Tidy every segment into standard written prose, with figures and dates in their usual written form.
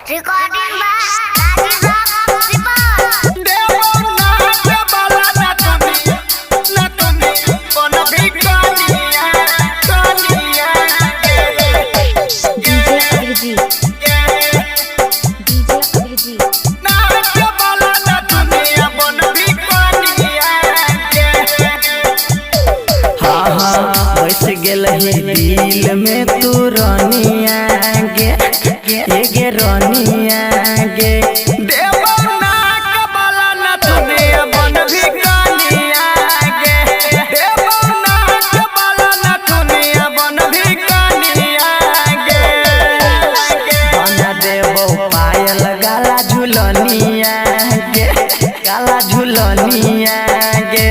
Recording by Rajiv Rock Principal. दिल में तू रानिया गे गे रानिया गे देवना के बाला न दुनिया बन भी कानिया गे देवना के बाला न दुनिया बन भी कानिया गे बना देबो पायल गाला झुलनिया गे गाला झुलनिया गे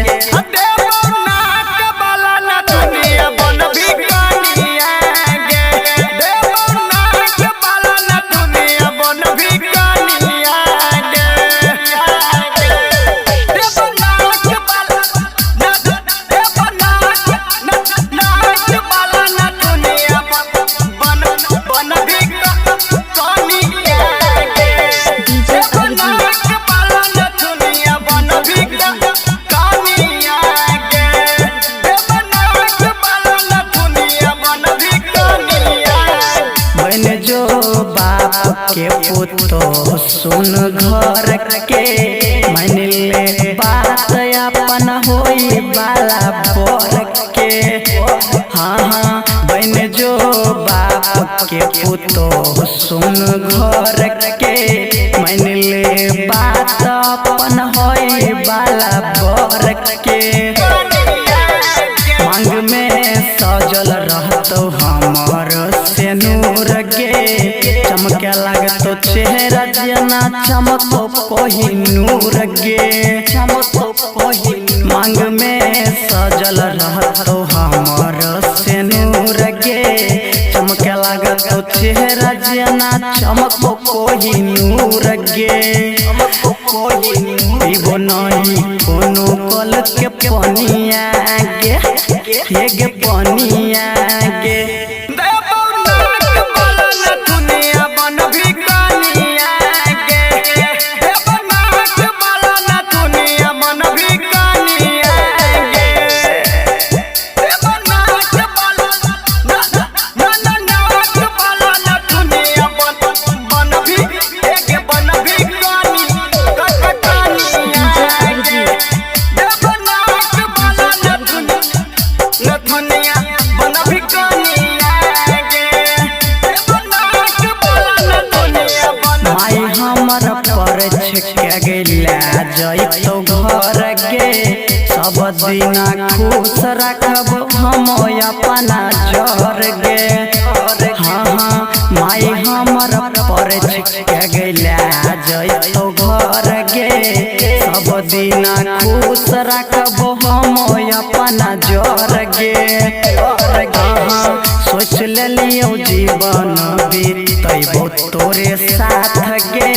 के पुतो सुन घर के मान ले बात अपन होई बाला बोर के हाँ हाँ बन जो बाप के पुतो सुन घर के मान ले बात अपन होई बाला बोर के मांग में सजल रहतो हमर से नूर गे चमके लागतो चेहरा जना चमको कोही नूर गे चमको कोही मांग में सजल रहतो हमर से नूर गे चमके लागतो चेहरा जना चमको कोही नूर गे चमको कोही पीबो नहीं कोनो कल के पनिया गे गे पनिया गे जैतो घर गे सब दिन खुश रखब हम अपना जर गे हाँ हाँ माई हमर पर गेला जैतो घर गे सब दिन खुश रखब हम अपना जर गे हाँ सोच लियो जीवन बीतैबो तोरे साथ गे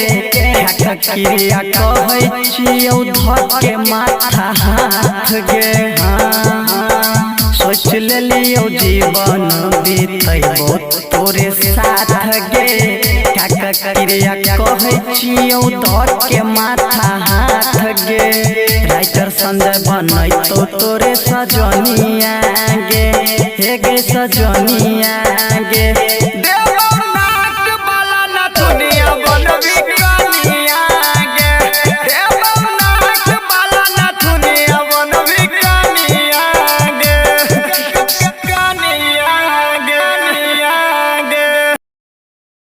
क्रिया कहै छियौ धके माथा हाथ गे हाँ सोच लियो जीवन बीतैबो तोरे साथ गे क्रिया कहै छियौ धके माथा हाथ गे राइटर संजय बनैतो तोरे सजनिया गे हे गे सजनिया गे देवना